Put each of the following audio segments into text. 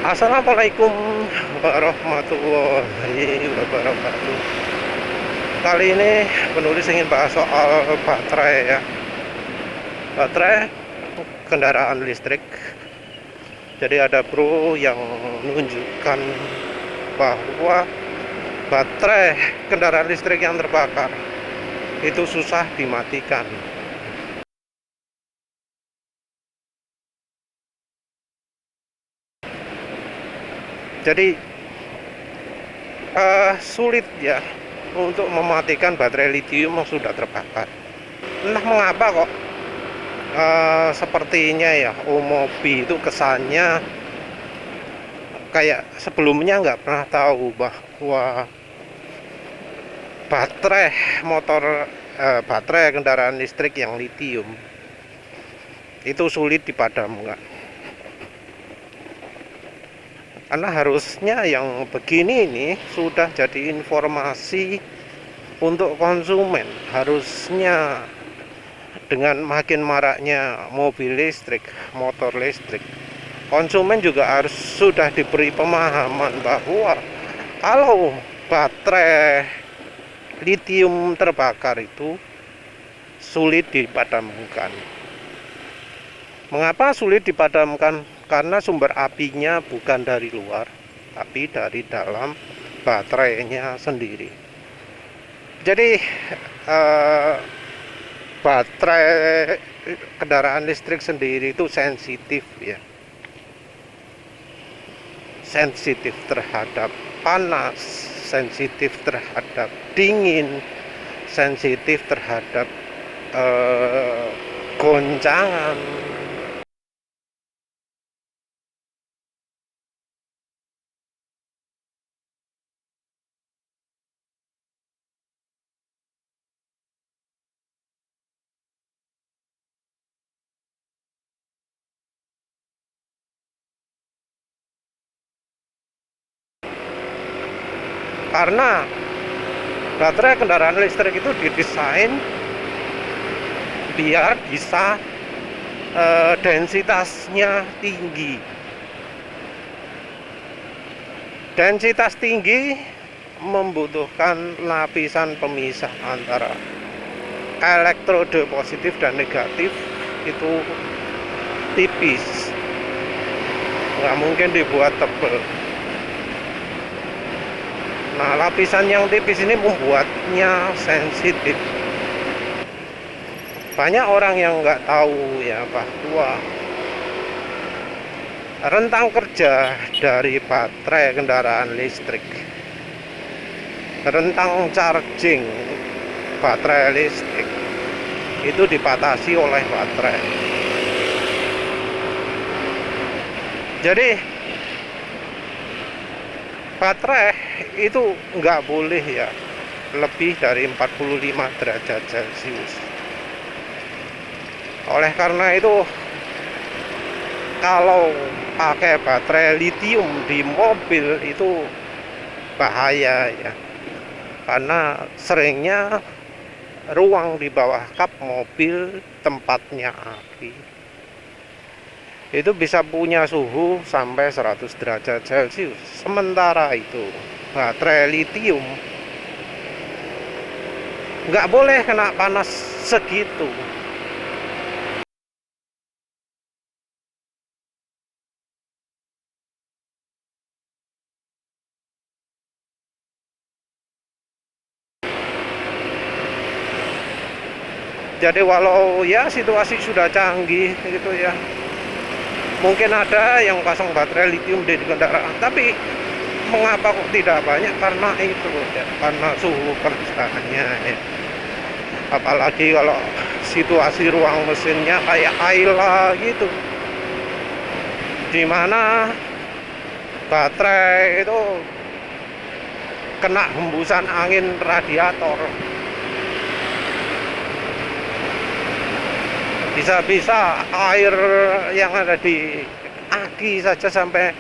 Assalamualaikum warahmatullahi wabarakatuh. Kali ini penulis ingin bahas soal baterai ya. Baterai kendaraan listrik. Jadi ada bro yang menunjukkan bahwa baterai kendaraan listrik yang terbakar itu susah dimatikan. Jadi sulit ya untuk mematikan baterai litium yang sudah terbakar. Entah mengapa kok sepertinya ya Omobi itu kesannya kayak sebelumnya nggak pernah tahu bahwa baterai kendaraan listrik yang litium itu sulit dipadamkan. Karena harusnya yang begini ini sudah jadi informasi untuk konsumen. Harusnya dengan makin maraknya mobil listrik, motor listrik, konsumen juga harus sudah diberi pemahaman bahwa kalau baterai litium terbakar itu sulit dipadamkan. Mengapa sulit dipadamkan? Karena sumber apinya bukan dari luar, tapi dari dalam baterainya sendiri. Jadi baterai kendaraan listrik sendiri itu sensitif ya, sensitif terhadap panas, sensitif terhadap dingin, sensitif terhadap goncangan. Karena baterai kendaraan listrik itu didesain biar bisa densitasnya tinggi. Densitas tinggi membutuhkan lapisan pemisah antara elektrode positif dan negatif itu tipis, nggak mungkin dibuat tebal. Nah, lapisan yang tipis ini membuatnya sensitif. Banyak orang yang nggak tahu ya bahwa rentang kerja dari baterai kendaraan listrik, rentang charging baterai listrik itu dibatasi oleh baterai. Jadi baterai itu nggak boleh ya lebih dari 45 derajat Celcius. Oleh karena itu kalau pakai baterai litium di mobil itu bahaya ya, karena seringnya ruang di bawah kap mobil tempatnya api itu bisa punya suhu sampai 100 derajat Celcius. Sementara itu baterai litium nggak boleh kena panas segitu. Jadi walau ya situasi sudah canggih gitu ya, mungkin ada yang pasang baterai litium di kendaraan, tapi mengapa kok tidak banyak? Karena itu ya, karena suhu kerjanya ya. Apalagi kalau situasi ruang mesinnya kayak Ayla gitu, dimana baterai itu kena hembusan angin radiator, bisa-bisa air yang ada di aki saja sampai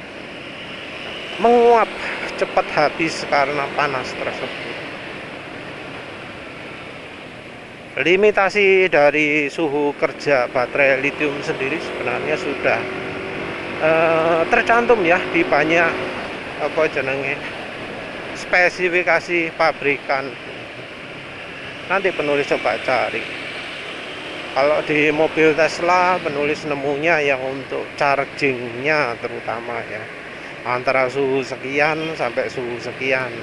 menguap cepat habis karena panas tersebut. Limitasi dari suhu kerja baterai litium sendiri sebenarnya sudah tercantum ya di banyak apa jenenge spesifikasi pabrikan. Nanti penulis coba cari. Kalau di mobil Tesla penulis nemunya yang untuk chargingnya terutama ya, antara suhu sekian sampai suhu sekian.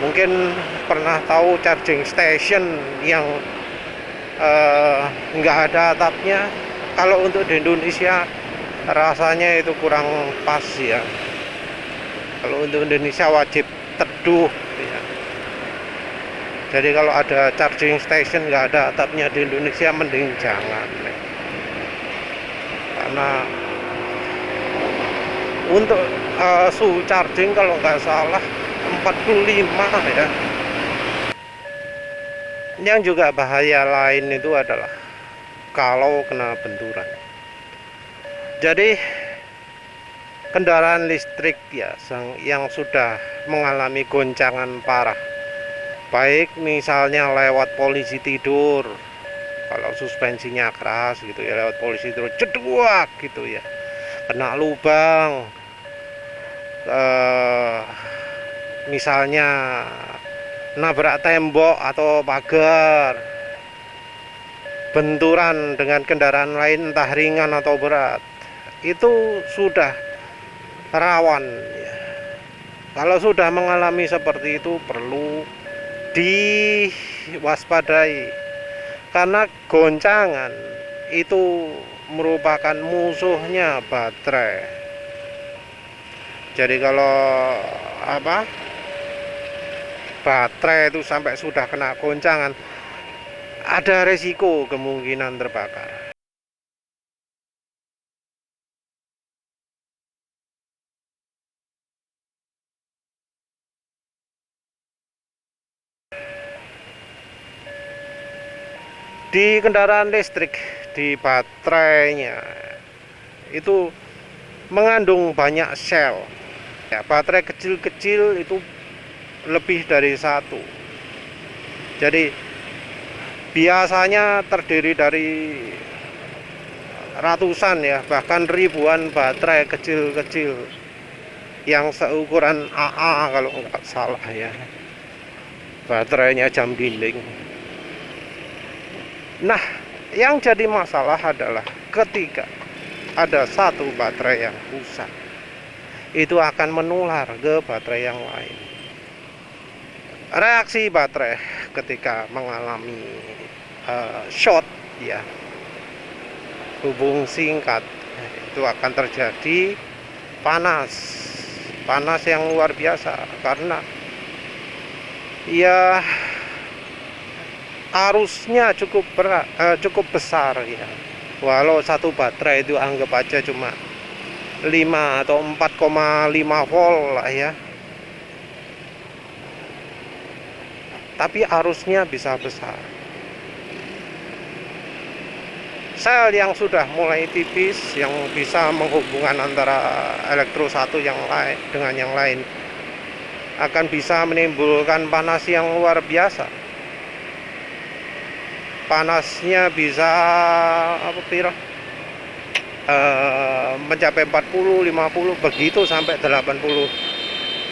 Mungkin pernah tahu charging station yang nggak ada atapnya. Kalau untuk di Indonesia rasanya itu kurang pas ya. Kalau untuk Indonesia wajib teduh ya. Jadi kalau ada charging station nggak ada atapnya di Indonesia mending jangan ya. Karena untuk suhu charging kalau nggak salah 45 ya. Yang juga bahaya lain itu adalah kalau kena benturan. Jadi kendaraan listrik ya yang sudah mengalami goncangan parah, baik misalnya lewat polisi tidur, kalau suspensinya keras gitu ya, lewat polisi tidur ceduak gitu ya, kena lubang, misalnya nabrak tembok atau pagar, benturan dengan kendaraan lain entah ringan atau berat, itu sudah rawan ya. Kalau sudah mengalami seperti itu perlu diwaspadai, karena goncangan itu merupakan musuhnya baterai. Jadi kalau baterai itu sampai sudah kena goncangan, ada resiko kemungkinan terbakar. Di kendaraan listrik, di baterainya itu mengandung banyak sel ya. Baterai kecil-kecil itu lebih dari satu. Jadi biasanya terdiri dari ratusan ya, bahkan ribuan baterai kecil-kecil yang seukuran AA kalau nggak salah ya, baterainya jam dinding. Nah, yang jadi masalah adalah ketika ada satu baterai yang rusak, itu akan menular ke baterai yang lain. Reaksi baterai ketika mengalami short ya, hubung singkat, itu akan terjadi panas yang luar biasa, karena ya arusnya cukup besar ya. Walau satu baterai itu anggap aja cuma 5 atau 4,5 volt lah ya, tapi arusnya bisa besar. Sel yang sudah mulai tipis, yang bisa menghubungkan antara elektro satu yang lain dengan yang lain, akan bisa menimbulkan panas yang luar biasa. Panasnya bisa mencapai 40, 50, begitu sampai 80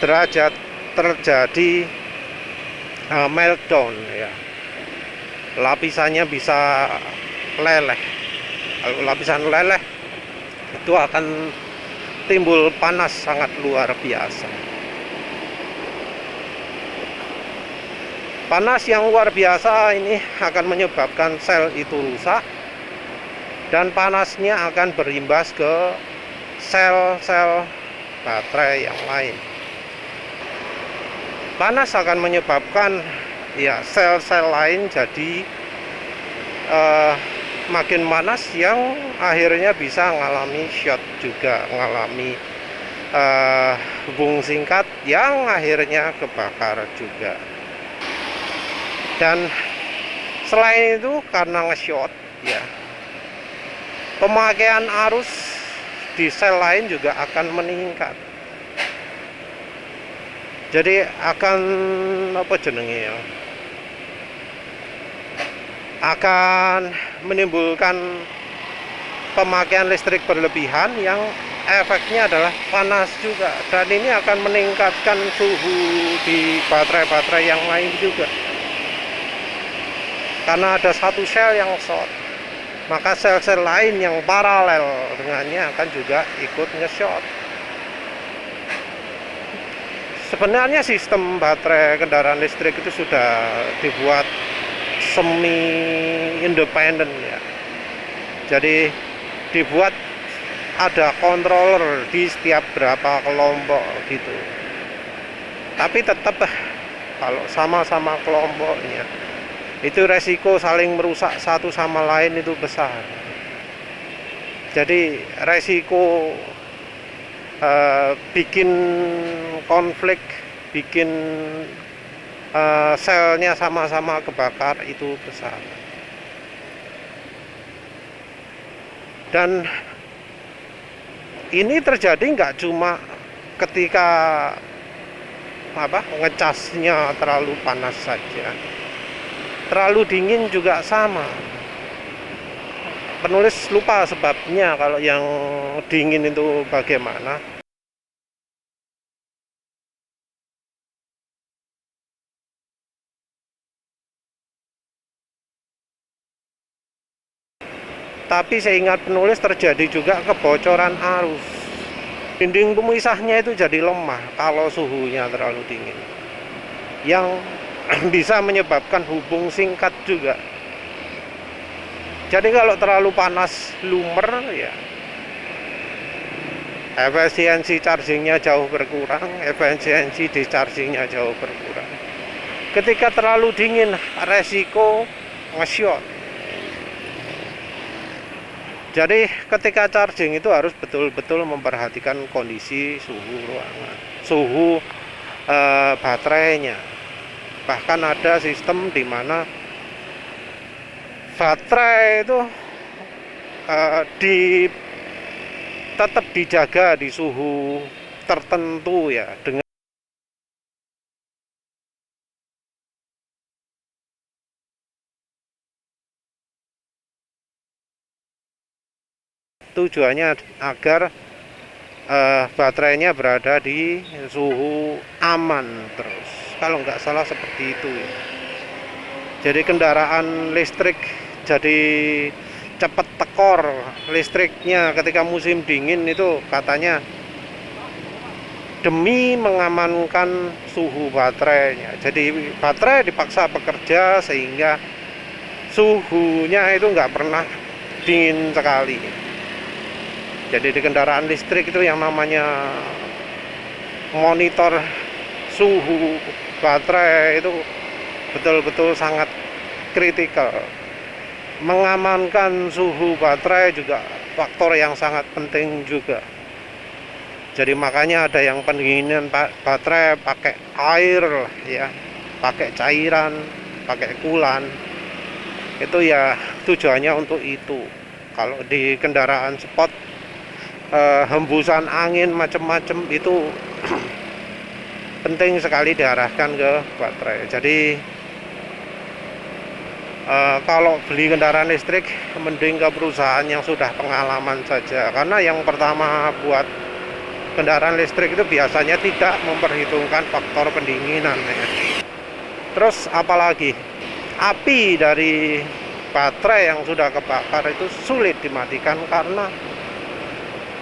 derajat, terjadi meltdown ya. Lapisannya bisa leleh. Kalau lapisan leleh, itu akan timbul panas sangat luar biasa. Panas yang luar biasa ini akan menyebabkan sel itu rusak, dan panasnya akan berimbas ke sel-sel baterai yang lain. Panas akan menyebabkan ya sel-sel lain jadi makin panas, yang akhirnya bisa mengalami short juga, mengalami hubung singkat yang akhirnya kebakar juga. Dan selain itu karena nge-short ya, pemakaian arus di sel lain juga akan meningkat. Jadi akan apa jenenge ya, akan menimbulkan pemakaian listrik berlebihan yang efeknya adalah panas juga, dan ini akan meningkatkan suhu di baterai-baterai yang lain juga. Karena ada satu sel yang short, maka sel-sel lain yang paralel dengannya akan juga ikut nge-short. Sebenarnya sistem baterai kendaraan listrik itu sudah dibuat semi independen ya. Jadi dibuat ada controller di setiap berapa kelompok gitu. Tapi tetap kalau sama-sama kelompoknya itu resiko saling merusak satu sama lain itu besar. Jadi resiko bikin konflik, bikin selnya sama-sama kebakar itu besar. Dan ini terjadi nggak cuma ketika ngecasnya terlalu panas saja, terlalu dingin juga sama. Penulis lupa sebabnya kalau yang dingin itu bagaimana. Tapi seingat penulis terjadi juga kebocoran arus. Dinding pemisahnya itu jadi lemah kalau suhunya terlalu dingin, yang bisa menyebabkan hubung singkat juga. Jadi kalau terlalu panas lumer ya, efisiensi chargingnya jauh berkurang, efisiensi dischargingnya jauh berkurang. Ketika terlalu dingin, resiko nge-short. Jadi ketika charging itu harus betul-betul memperhatikan kondisi suhu ruangan, suhu baterainya. Bahkan ada sistem di mana baterai itu tetap dijaga di suhu tertentu ya, dengan tujuannya agar baterainya berada di suhu aman terus. Kalau nggak salah seperti itu ya. Jadi kendaraan listrik jadi cepat tekor listriknya ketika musim dingin itu katanya demi mengamankan suhu baterainya. Jadi baterai dipaksa bekerja sehingga suhunya itu nggak pernah dingin sekali. Jadi di kendaraan listrik itu yang namanya monitor suhu baterai itu betul-betul sangat kritikal. Mengamankan suhu baterai juga faktor yang sangat penting juga. Jadi makanya ada yang pendinginan baterai pakai air ya, pakai cairan, pakai coolant. Itu ya tujuannya untuk itu. Kalau di kendaraan sport hembusan angin macam-macam itu penting sekali diarahkan ke baterai. Jadi kalau beli kendaraan listrik mending ke perusahaan yang sudah pengalaman saja, karena yang pertama buat kendaraan listrik itu biasanya tidak memperhitungkan faktor pendinginan ya. Terus apalagi api dari baterai yang sudah kebakar itu sulit dimatikan karena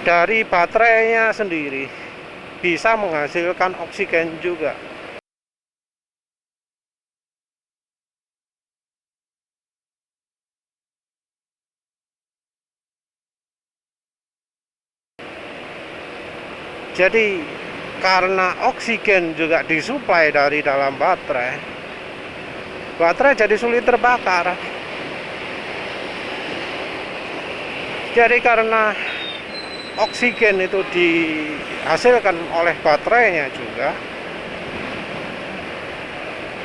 dari baterainya sendiri bisa menghasilkan oksigen juga. Jadi karena oksigen juga disuplai dari dalam baterai, baterai jadi sulit terbakar. Jadi karena oksigen itu dihasilkan oleh baterainya juga,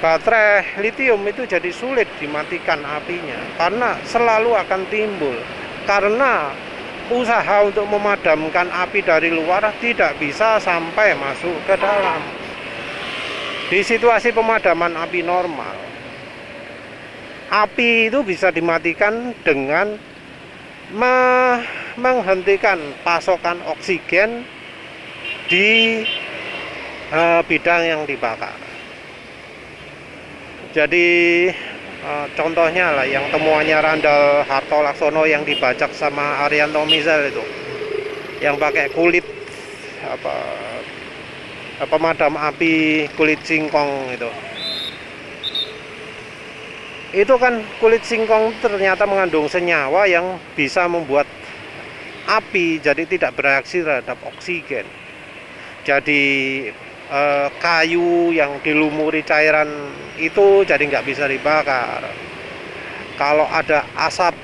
baterai litium itu jadi sulit dimatikan apinya karena selalu akan timbul, karena usaha untuk memadamkan api dari luar tidak bisa sampai masuk ke dalam. Di situasi pemadaman api normal, api itu bisa dimatikan dengan menghentikan pasokan oksigen di bidang yang dibakar. Jadi contohnya lah yang temuannya Randall Hartolaksono yang dibajak sama Arianto Misal itu, yang pakai kulit pemadam api kulit singkong itu kan kulit singkong ternyata mengandung senyawa yang bisa membuat api jadi tidak bereaksi terhadap oksigen. Jadi kayu yang dilumuri cairan itu jadi nggak bisa dibakar. Kalau ada asap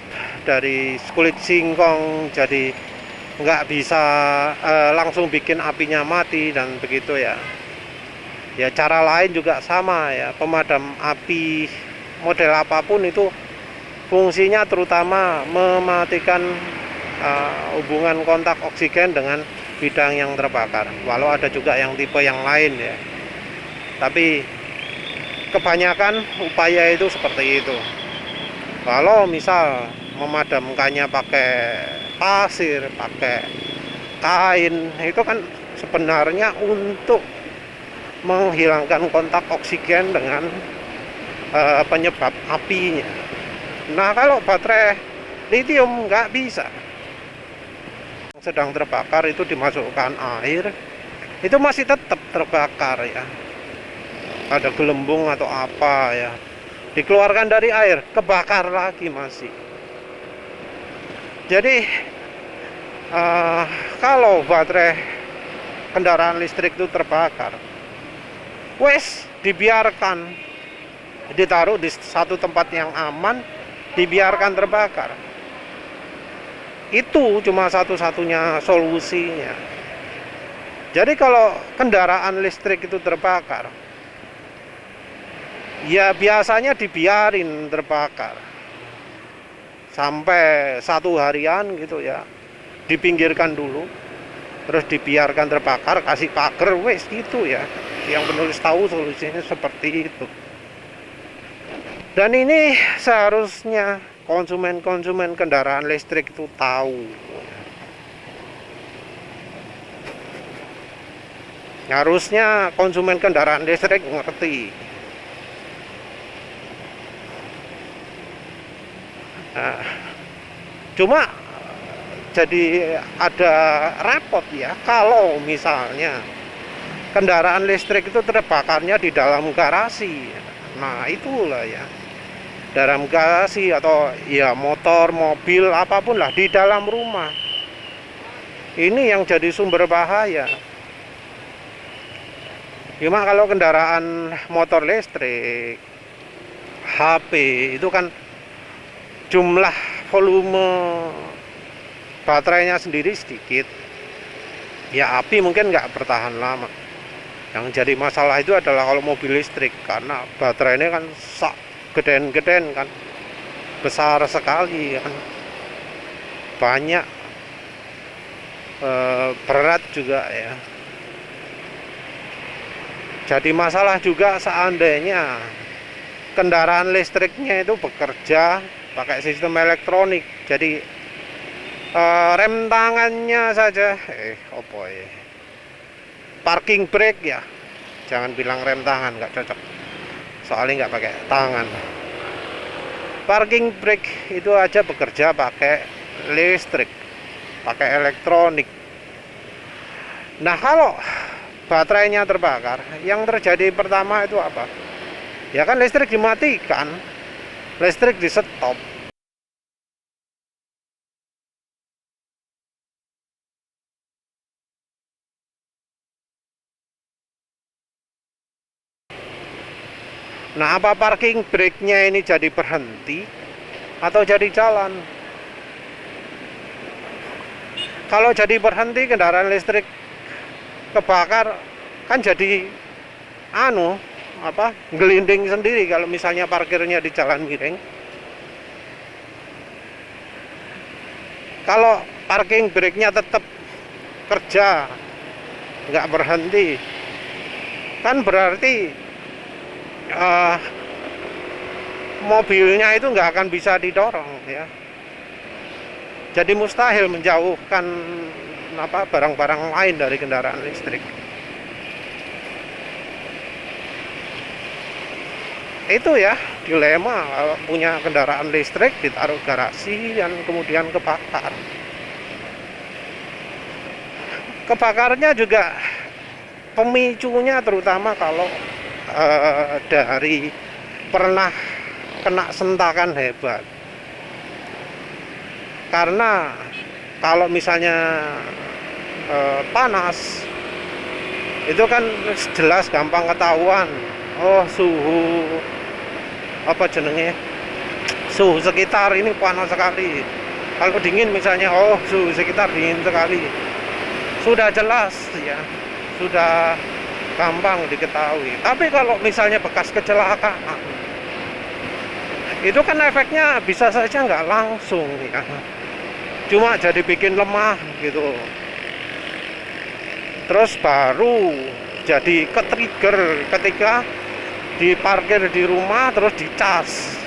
dari kulit singkong jadi nggak bisa langsung bikin apinya mati dan begitu ya. Ya cara lain juga sama ya, pemadam api model apapun itu fungsinya terutama mematikan hubungan kontak oksigen dengan bidang yang terbakar. Walau ada juga yang tipe yang lain ya, tapi kebanyakan upaya itu seperti itu. Kalau misal memadamkannya pakai pasir, pakai kain, itu kan sebenarnya untuk menghilangkan kontak oksigen dengan penyebab apinya. Nah, kalau baterai litium nggak bisa. Sedang terbakar itu dimasukkan air, itu masih tetap terbakar ya. Ada gelembung atau apa ya, dikeluarkan dari air, kebakar lagi masih. Jadi kalau baterai kendaraan listrik itu terbakar, wes dibiarkan, ditaruh di satu tempat yang aman, dibiarkan terbakar. Itu cuma satu-satunya solusinya. Jadi kalau kendaraan listrik itu terbakar, ya biasanya dibiarin terbakar sampai 1 harian gitu ya, dipinggirkan dulu, terus dibiarkan terbakar, kasih pagar, wes gitu ya. Yang penulis tahu solusinya seperti itu. Dan ini seharusnya konsumen-konsumen kendaraan listrik itu tahu. Harusnya konsumen kendaraan listrik ngerti. Nah, cuma jadi ada repot ya kalau misalnya kendaraan listrik itu terbakarnya di dalam garasi. Nah, itulah ya, dalam garasi atau ya motor, mobil, apapun lah di dalam rumah. Ini yang jadi sumber bahaya. Cuma kalau kendaraan motor listrik, HP itu kan jumlah volume baterainya sendiri sedikit. Ya api mungkin nggak bertahan lama. Yang jadi masalah itu adalah kalau mobil listrik, karena baterainya kan geden-geden kan, besar sekali kan, banyak, berat juga ya. Jadi masalah juga seandainya kendaraan listriknya itu bekerja pakai sistem elektronik, jadi rem tangannya saja parking brake ya, jangan bilang rem tangan, nggak cocok, soalnya nggak pakai tangan. Parking brake itu aja bekerja pakai listrik, pakai elektronik. Nah, kalau baterainya terbakar, yang terjadi pertama itu apa? Ya kan listrik dimatikan, listrik di stop. Nah, apa parking brake-nya ini jadi berhenti atau jadi jalan? Kalau jadi berhenti, kendaraan listrik kebakar kan jadi gelinding sendiri kalau misalnya parkirnya di jalan miring. Kalau parking brake-nya tetap kerja, nggak berhenti, kan berarti eh, mobilnya itu nggak akan bisa didorong ya. Jadi mustahil menjauhkan barang-barang lain dari kendaraan listrik. Itu ya dilema kalau punya kendaraan listrik ditaruh garasi dan kemudian kebakar. Kebakarnya juga pemicunya terutama kalau dari pernah kena sentakan hebat. Karena kalau misalnya panas itu kan jelas gampang ketahuan. Oh, suhu suhu sekitar ini panas sekali. Kalau dingin misalnya, oh suhu sekitar dingin sekali. Sudah jelas ya, sudah gampang diketahui. Tapi kalau misalnya bekas kecelakaan, itu kan efeknya bisa saja nggak langsung ya, cuma jadi bikin lemah gitu, terus baru jadi ke-trigger ketika diparkir di rumah terus dicas.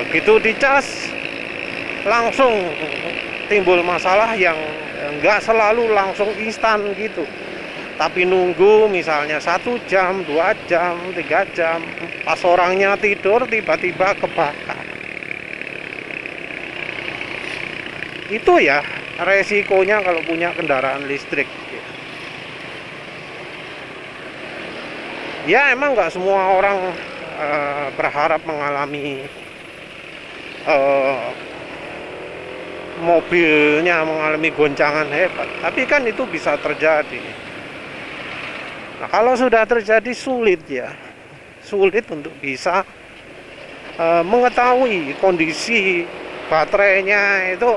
Begitu dicas langsung timbul masalah yang nggak selalu langsung instan gitu, tapi nunggu misalnya 1 jam, 2 jam, 3 jam, pas orangnya tidur tiba-tiba kebakar. Itu ya resikonya kalau punya kendaraan listrik. Ya emang nggak semua orang berharap mengalami mobilnya mengalami goncangan hebat, tapi kan itu bisa terjadi. Nah, kalau sudah terjadi sulit untuk bisa mengetahui kondisi baterainya itu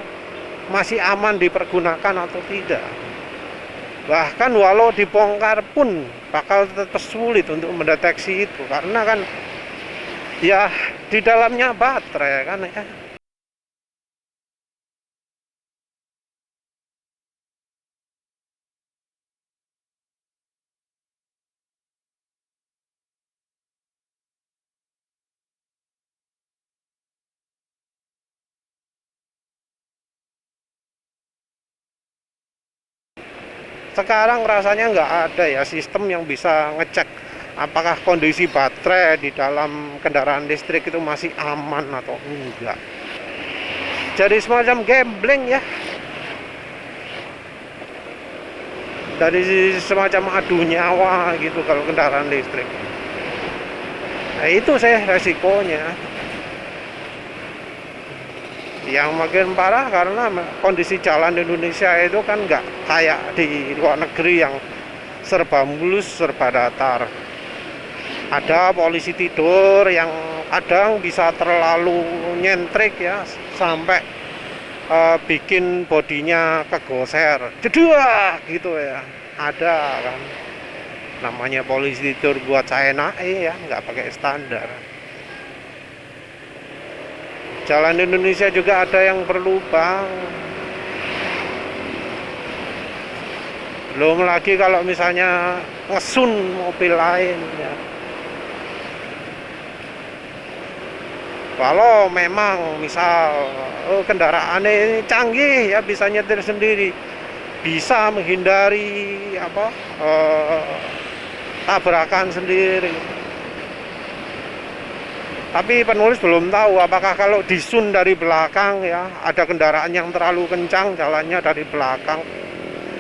masih aman dipergunakan atau tidak. Bahkan walau dibongkar pun bakal tetap sulit untuk mendeteksi itu, karena kan ya di dalamnya baterai kan ya. Sekarang rasanya nggak ada ya sistem yang bisa ngecek apakah kondisi baterai di dalam kendaraan listrik itu masih aman atau enggak. Jadi semacam gambling ya, dari semacam adu nyawa gitu kalau kendaraan listrik. Nah itu saya resikonya. Yang makin parah karena kondisi jalan di Indonesia itu kan nggak kayak di luar negeri yang serba mulus, serba datar. Ada polisi tidur yang kadang bisa terlalu nyentrik ya, sampai bikin bodinya kegoser, jedua gitu ya. Ada kan, namanya polisi tidur buat saya naik ya, nggak pakai standar. Jalan Indonesia juga ada yang berlubang. Belum lagi kalau misalnya ngesun mobil lain ya. Kalau memang misal kendaraan ini canggih ya, bisa nyetir sendiri, bisa menghindari tabrakan sendiri. Tapi penulis belum tahu apakah kalau disun dari belakang ya, ada kendaraan yang terlalu kencang jalannya dari belakang,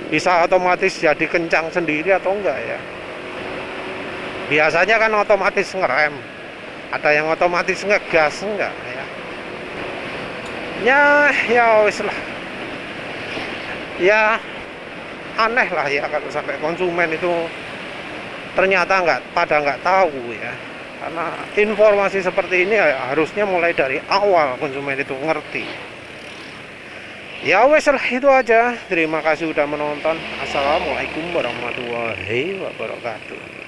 bisa otomatis jadi kencang sendiri atau enggak ya. Biasanya kan otomatis ngerem, ada yang otomatis ngegas enggak ya. Ya wis lah. Ya aneh lah ya kalau sampai konsumen itu ternyata nggak tahu ya. Karena informasi seperti ini ya, harusnya mulai dari awal konsumen itu ngerti. Ya wes lah, itu aja. Terima kasih sudah menonton. Assalamualaikum warahmatullahi wabarakatuh.